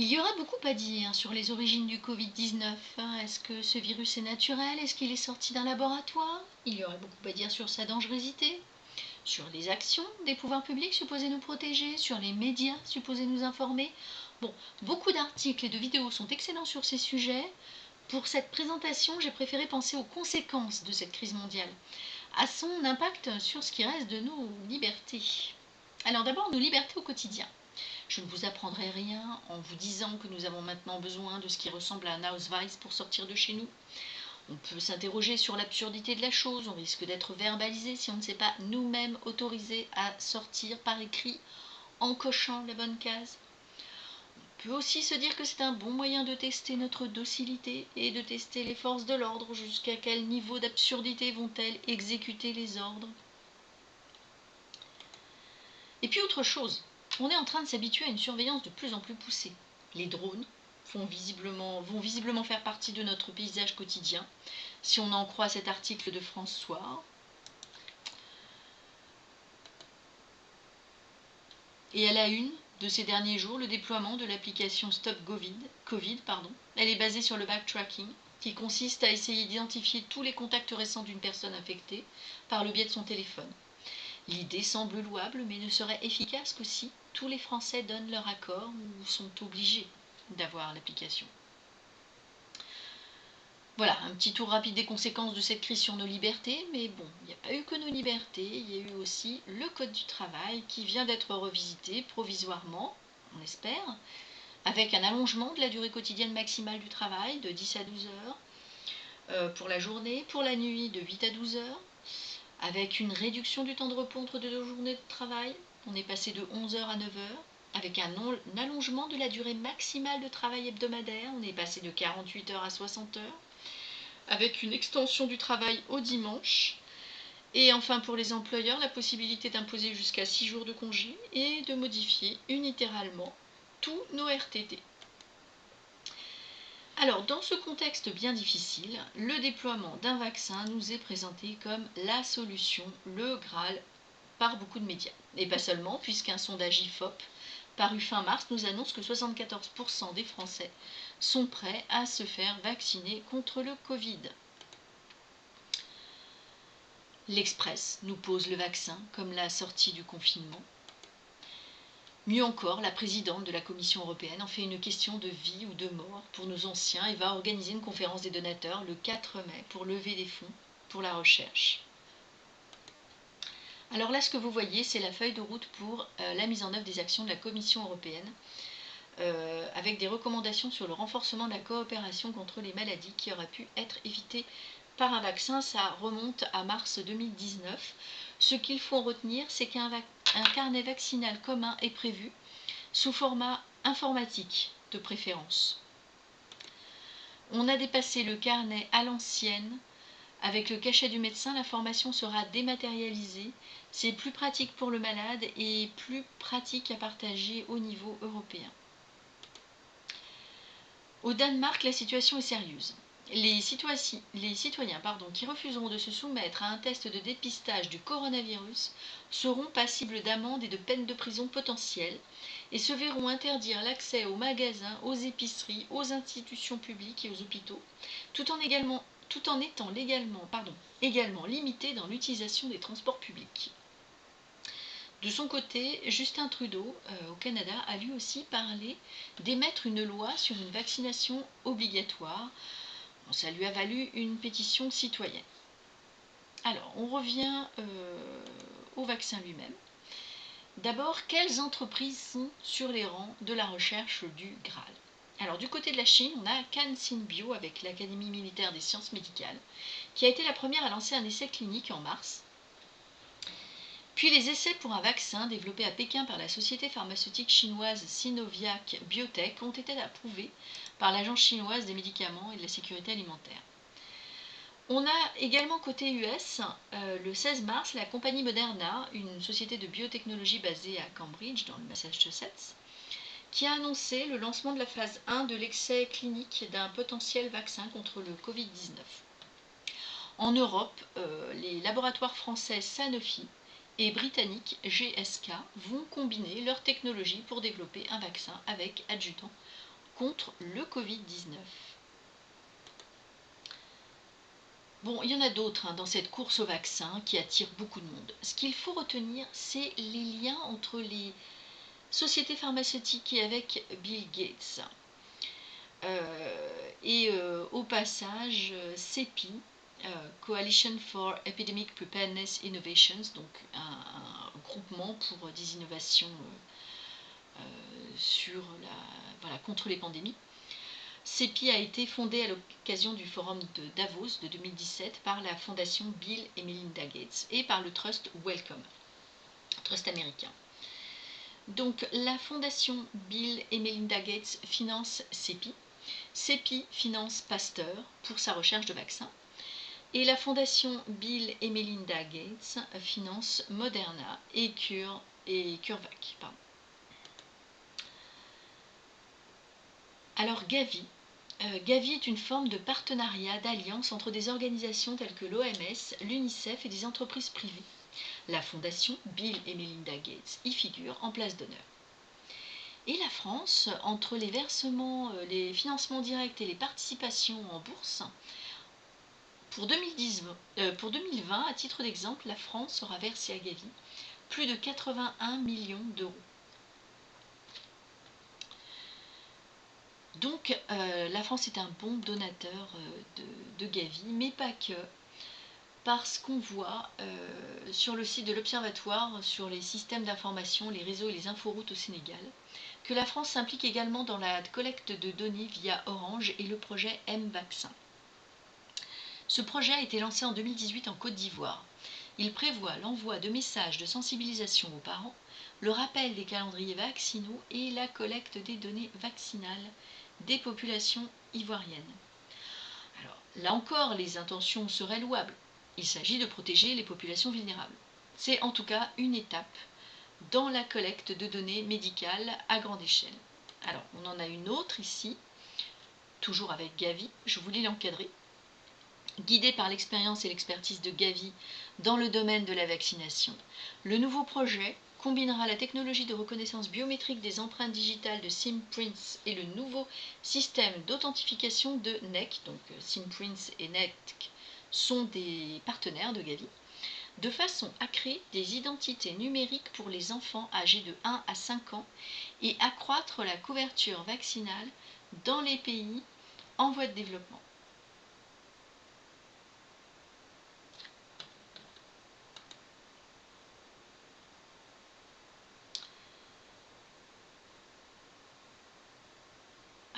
Il y aurait beaucoup à dire sur les origines du Covid-19. Est-ce que ce virus est naturel? Est-ce qu'il est sorti d'un laboratoire? Il y aurait beaucoup à dire sur sa dangerosité, sur les actions des pouvoirs publics supposés nous protéger, sur les médias supposés nous informer. Bon, beaucoup d'articles et de vidéos sont excellents sur ces sujets. Pour cette présentation, j'ai préféré penser aux conséquences de cette crise mondiale, à son impact sur ce qui reste de nos libertés. Alors d'abord, nos libertés au quotidien. Je ne vous apprendrai rien en vous disant que nous avons maintenant besoin de ce qui ressemble à un Ausweis pour sortir de chez nous. On peut s'interroger sur l'absurdité de la chose, on risque d'être verbalisé si on ne s'est pas nous-mêmes autorisés à sortir par écrit en cochant la bonne case. On peut aussi se dire que c'est un bon moyen de tester notre docilité et de tester les forces de l'ordre, jusqu'à quel niveau d'absurdité vont-elles exécuter les ordres. Et puis autre chose, on est en train de s'habituer à une surveillance de plus en plus poussée. Les drones vont visiblement faire partie de notre paysage quotidien, si on en croit cet article de France Soir. Et à la une de ces derniers jours, le déploiement de l'application Stop Covid. Elle est basée sur le backtracking, qui consiste à essayer d'identifier tous les contacts récents d'une personne infectée par le biais de son téléphone. L'idée semble louable, mais ne serait efficace que si tous les Français donnent leur accord ou sont obligés d'avoir l'application. Voilà, un petit tour rapide des conséquences de cette crise sur nos libertés, mais bon, il n'y a pas eu que nos libertés, il y a eu aussi le Code du travail qui vient d'être revisité provisoirement, on espère, avec un allongement de la durée quotidienne maximale du travail de 10 à 12 heures pour la journée, pour la nuit de 8 à 12 heures, avec une réduction du temps de repos entre deux journées de travail, on est passé de 11 heures à 9 heures, avec un allongement de la durée maximale de travail hebdomadaire, on est passé de 48 heures à 60 heures, avec une extension du travail au dimanche, et enfin pour les employeurs, la possibilité d'imposer jusqu'à 6 jours de congé et de modifier unilatéralement tous nos RTT. Alors, dans ce contexte bien difficile, le déploiement d'un vaccin nous est présenté comme la solution, le Graal, par beaucoup de médias. Et pas seulement, puisqu'un sondage IFOP paru fin mars nous annonce que 74% des Français sont prêts à se faire vacciner contre le Covid. L'Express nous pose le vaccin comme la sortie du confinement. Mieux encore, la présidente de la Commission européenne en fait une question de vie ou de mort pour nos anciens et va organiser une conférence des donateurs le 4 mai pour lever des fonds pour la recherche. Alors là, ce que vous voyez, c'est la feuille de route pour la mise en œuvre des actions de la Commission européenne, avec des recommandations sur le renforcement de la coopération contre les maladies qui auraient pu être évitées par un vaccin. Ça remonte à mars 2019. Ce qu'il faut retenir, c'est qu'un carnet vaccinal commun est prévu, sous format informatique de préférence. On a dépassé le carnet à l'ancienne. Avec le cachet du médecin, l'information sera dématérialisée. C'est plus pratique pour le malade et plus pratique à partager au niveau européen. Au Danemark, la situation est sérieuse. Les citoyens qui refuseront de se soumettre à un test de dépistage du coronavirus seront passibles d'amendes et de peines de prison potentielles et se verront interdire l'accès aux magasins, aux épiceries, aux institutions publiques et aux hôpitaux, tout en étant également limités dans l'utilisation des transports publics. De son côté, Justin Trudeau, au Canada, a lui aussi parlé d'émettre une loi sur une vaccination obligatoire. Bon, ça lui a valu une pétition citoyenne. Alors, on revient au vaccin lui-même. D'abord, quelles entreprises sont sur les rangs de la recherche du Graal? Alors, du côté de la Chine, on a CanSin Bio avec l'Académie militaire des sciences médicales, qui a été la première à lancer un essai clinique en mars. Puis les essais pour un vaccin développé à Pékin par la société pharmaceutique chinoise Sinovac Biotech ont été approuvés par l'Agence chinoise des médicaments et de la sécurité alimentaire. On a également côté US, le 16 mars, la compagnie Moderna, une société de biotechnologie basée à Cambridge, dans le Massachusetts, qui a annoncé le lancement de la phase 1 de l'essai clinique d'un potentiel vaccin contre le Covid-19. En Europe, les laboratoires français Sanofi et britannique GSK vont combiner leurs technologies pour développer un vaccin avec adjuvant contre le Covid-19. Bon, il y en a d'autres dans cette course au vaccin qui attire beaucoup de monde. Ce qu'il faut retenir, c'est les liens entre les sociétés pharmaceutiques et avec Bill Gates. Au passage, CEPI, Coalition for Epidemic Preparedness Innovations, donc un groupement pour des innovations contre les pandémies. CEPI a été fondé à l'occasion du forum de Davos de 2017 par la fondation Bill et Melinda Gates et par le Trust Wellcome, Trust américain. Donc la fondation Bill et Melinda Gates finance CEPI. CEPI finance Pasteur pour sa recherche de vaccins. Et la fondation Bill et Melinda Gates finance Moderna et CureVac. Alors Gavi. Gavi est une forme de partenariat, d'alliance entre des organisations telles que l'OMS, l'UNICEF et des entreprises privées. La fondation Bill et Melinda Gates y figure en place d'honneur. Et la France, entre les versements, les financements directs et les participations en bourse, pour 2020, à titre d'exemple, la France aura versé à Gavi plus de 81 millions d'euros. Donc la France est un bon donateur de Gavi, mais pas que, parce qu'on voit sur le site de l'Observatoire sur les systèmes d'information, les réseaux et les inforoutes au Sénégal, que la France s'implique également dans la collecte de données via Orange et le projet M-Vaccin. Ce projet a été lancé en 2018 en Côte d'Ivoire. Il prévoit l'envoi de messages de sensibilisation aux parents, le rappel des calendriers vaccinaux et la collecte des données vaccinales des populations ivoiriennes. Alors, là encore, les intentions seraient louables. Il s'agit de protéger les populations vulnérables. C'est en tout cas une étape dans la collecte de données médicales à grande échelle. Alors, on en a une autre ici, toujours avec Gavi, je vous lis l'encadré. Guidé par l'expérience et l'expertise de Gavi dans le domaine de la vaccination, le nouveau projet combinera la technologie de reconnaissance biométrique des empreintes digitales de SimPrints et le nouveau système d'authentification de NEC, donc SimPrints et NEC sont des partenaires de Gavi, de façon à créer des identités numériques pour les enfants âgés de 1 à 5 ans et accroître la couverture vaccinale dans les pays en voie de développement.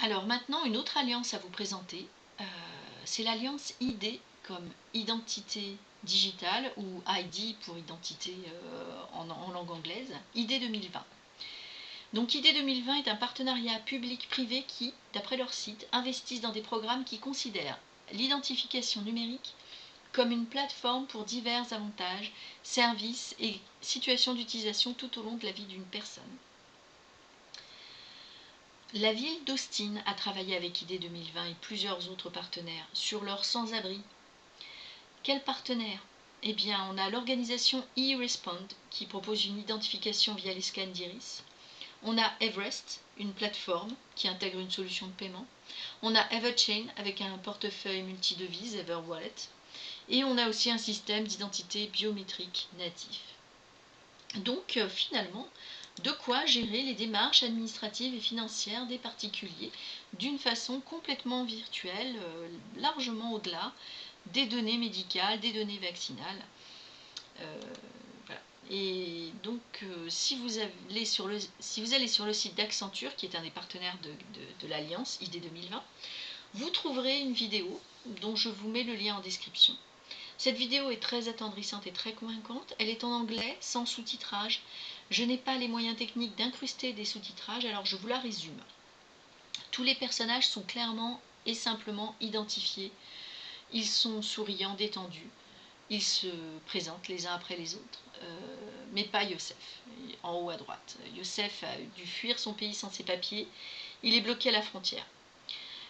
Alors maintenant, une autre alliance à vous présenter, c'est l'alliance ID comme identité digitale ou ID pour identité en langue anglaise, ID 2020. Donc ID 2020 est un partenariat public-privé qui, d'après leur site, investissent dans des programmes qui considèrent l'identification numérique comme une plateforme pour divers avantages, services et situations d'utilisation tout au long de la vie d'une personne. La ville d'Austin a travaillé avec ID 2020 et plusieurs autres partenaires sur leur sans-abri. Quels partenaires? Eh bien, on a l'organisation eRespond qui propose une identification via les scans d'iris. On a Everest, une plateforme qui intègre une solution de paiement. On a Everchain avec un portefeuille multi-devises, EverWallet. Et on a aussi un système d'identité biométrique natif. Donc finalement, de quoi gérer les démarches administratives et financières des particuliers d'une façon complètement virtuelle, largement au-delà des données médicales, des données vaccinales. Voilà. Et donc, si vous allez sur le site d'Accenture, qui est un des partenaires de l'Alliance ID 2020, vous trouverez une vidéo dont je vous mets le lien en description. Cette vidéo est très attendrissante et très convaincante. Elle est en anglais, sans sous-titrage. Je n'ai pas les moyens techniques d'incruster des sous-titrages, alors je vous la résume. Tous les personnages sont clairement et simplement identifiés. Ils sont souriants, détendus. Ils se présentent les uns après les autres. Mais pas Youssef, en haut à droite. Youssef a dû fuir son pays sans ses papiers. Il est bloqué à la frontière.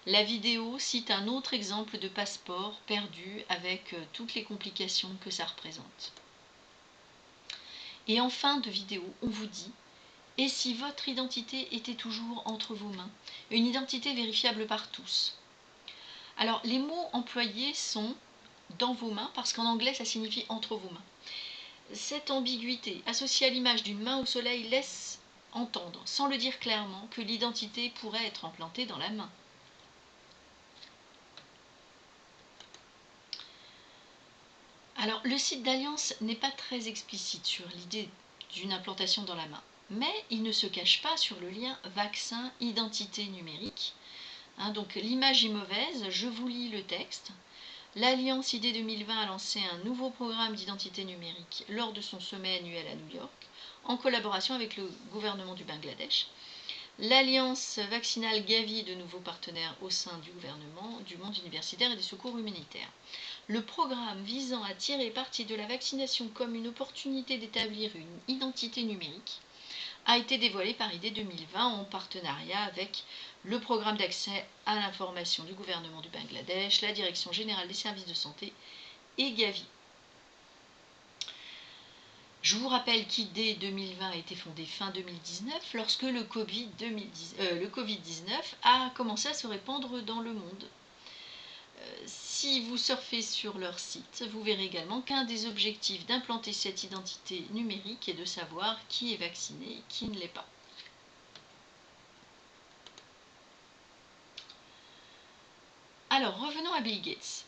La vidéo cite un autre exemple de passeport perdu avec toutes les complications que ça représente. Et en fin de vidéo, on vous dit « Et si votre identité était toujours entre vos mains ?» Une identité vérifiable par tous. Alors, les mots employés sont « dans vos mains » parce qu'en anglais, ça signifie « entre vos mains ». Cette ambiguïté, associée à l'image d'une main au soleil, laisse entendre, sans le dire clairement, que l'identité pourrait être implantée dans la main. Alors, le site d'Alliance n'est pas très explicite sur l'idée d'une implantation dans la main, mais il ne se cache pas sur le lien vaccin-identité numérique. Donc l'image est mauvaise, je vous lis le texte. L'Alliance ID 2020 a lancé un nouveau programme d'identité numérique lors de son sommet annuel à New York, en collaboration avec le gouvernement du Bangladesh. L'Alliance vaccinale Gavi, de nouveaux partenaires au sein du gouvernement, du monde universitaire et des secours humanitaires. Le programme visant à tirer parti de la vaccination comme une opportunité d'établir une identité numérique a été dévoilé par ID 2020 en partenariat avec le programme d'accès à l'information du gouvernement du Bangladesh, la Direction générale des services de santé et Gavi. Je vous rappelle qu'ID 2020 a été fondé fin 2019 lorsque le Covid-19 a commencé à se répandre dans le monde. Si vous surfez sur leur site, vous verrez également qu'un des objectifs d'implanter cette identité numérique est de savoir qui est vacciné et qui ne l'est pas. Alors, revenons à Bill Gates.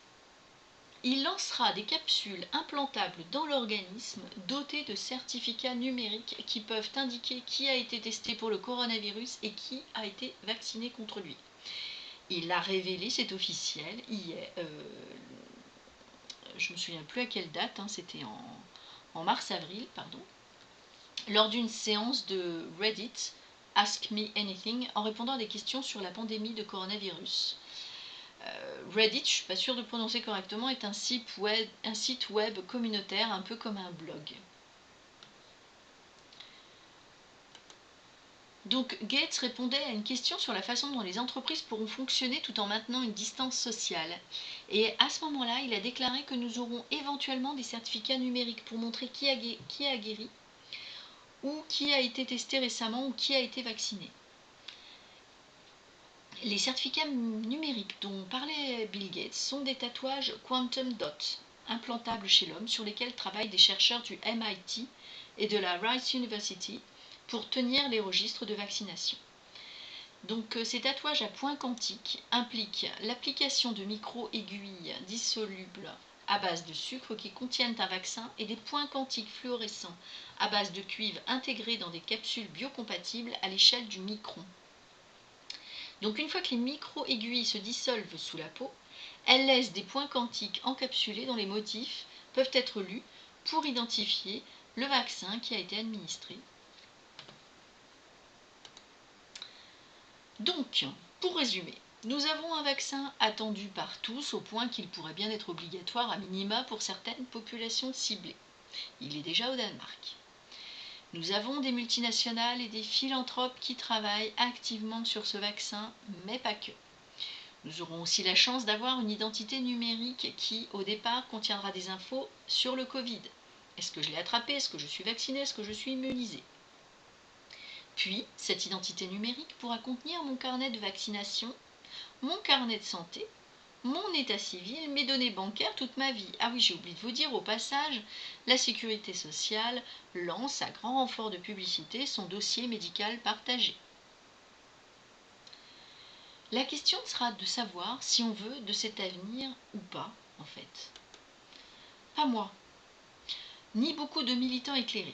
Il lancera des capsules implantables dans l'organisme dotées de certificats numériques qui peuvent indiquer qui a été testé pour le coronavirus et qui a été vacciné contre lui. Il l'a révélé, c'est officiel, hier, je ne me souviens plus à quelle date, c'était en mars-avril, pardon, lors d'une séance de Reddit, Ask Me Anything, en répondant à des questions sur la pandémie de coronavirus. Reddit, je ne suis pas sûre de prononcer correctement, est un site web communautaire, un peu comme un blog. Donc Gates répondait à une question sur la façon dont les entreprises pourront fonctionner tout en maintenant une distance sociale. Et à ce moment-là, il a déclaré que nous aurons éventuellement des certificats numériques pour montrer qui a guéri, ou qui a été testé récemment, ou qui a été vacciné. Les certificats numériques dont parlait Bill Gates sont des tatouages Quantum Dot, implantables chez l'homme, sur lesquels travaillent des chercheurs du MIT et de la Rice University pour tenir les registres de vaccination. Donc ces tatouages à points quantiques impliquent l'application de micro-aiguilles dissolubles à base de sucre qui contiennent un vaccin et des points quantiques fluorescents à base de cuivre intégrés dans des capsules biocompatibles à l'échelle du micron. Donc une fois que les micro-aiguilles se dissolvent sous la peau, elles laissent des points quantiques encapsulés dont les motifs peuvent être lus pour identifier le vaccin qui a été administré. Donc, pour résumer, nous avons un vaccin attendu par tous au point qu'il pourrait bien être obligatoire à minima pour certaines populations ciblées. Il est déjà au Danemark. Nous avons des multinationales et des philanthropes qui travaillent activement sur ce vaccin, mais pas que. Nous aurons aussi la chance d'avoir une identité numérique qui, au départ, contiendra des infos sur le Covid. Est-ce que je l'ai attrapé? Est-ce que je suis vacciné? Est-ce que je suis immunisé? Puis, cette identité numérique pourra contenir mon carnet de vaccination, mon carnet de santé, mon état civil, mes données bancaires, toute ma vie. Ah oui, j'ai oublié de vous dire au passage, la sécurité sociale lance à grand renfort de publicité son dossier médical partagé. La question sera de savoir si on veut de cet avenir ou pas, en fait. Pas moi, ni beaucoup de militants éclairés.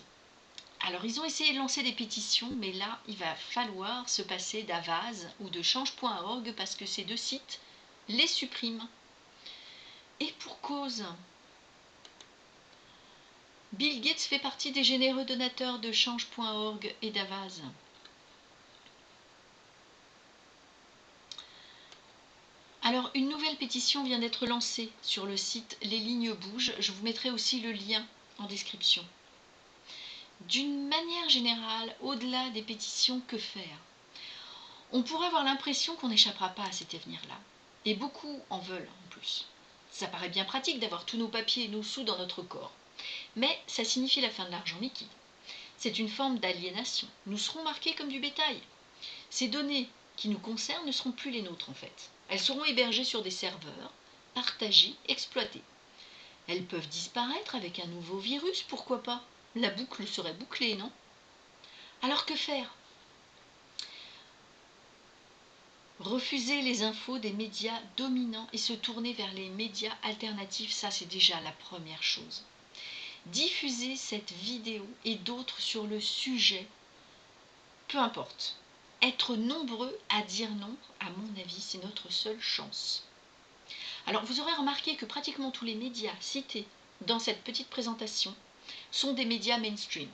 Alors, ils ont essayé de lancer des pétitions, mais là, il va falloir se passer d'Avaz ou de change.org parce que ces deux sites les suppriment. Et pour cause. Bill Gates fait partie des généreux donateurs de change.org et d'Avaz. Alors, une nouvelle pétition vient d'être lancée sur le site Les Lignes Bougent. Je vous mettrai aussi le lien en description. D'une manière générale, au-delà des pétitions, que faire? On pourrait avoir l'impression qu'on n'échappera pas à cet avenir-là. Et beaucoup en veulent en plus. Ça paraît bien pratique d'avoir tous nos papiers et nos sous dans notre corps. Mais ça signifie la fin de l'argent liquide. c'est une forme d'aliénation. Nous serons marqués comme du bétail. Ces données qui nous concernent ne seront plus les nôtres en fait. Elles seront hébergées sur des serveurs, partagées, exploitées. Elles peuvent disparaître avec un nouveau virus, pourquoi pas? La boucle serait bouclée, non? Alors que faire? Refuser les infos des médias dominants et se tourner vers les médias alternatifs, ça c'est déjà la première chose. Diffuser cette vidéo et d'autres sur le sujet, peu importe. Être nombreux à dire non, à mon avis, c'est notre seule chance. Alors vous aurez remarqué que pratiquement tous les médias cités dans cette petite présentation sont des médias mainstream.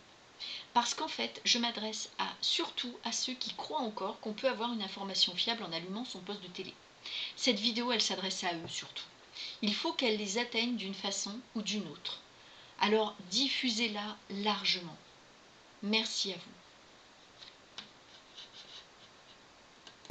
Parce qu'en fait, je m'adresse surtout à ceux qui croient encore qu'on peut avoir une information fiable en allumant son poste de télé. Cette vidéo, elle s'adresse à eux surtout. Il faut qu'elle les atteigne d'une façon ou d'une autre. Alors diffusez-la largement. Merci à vous.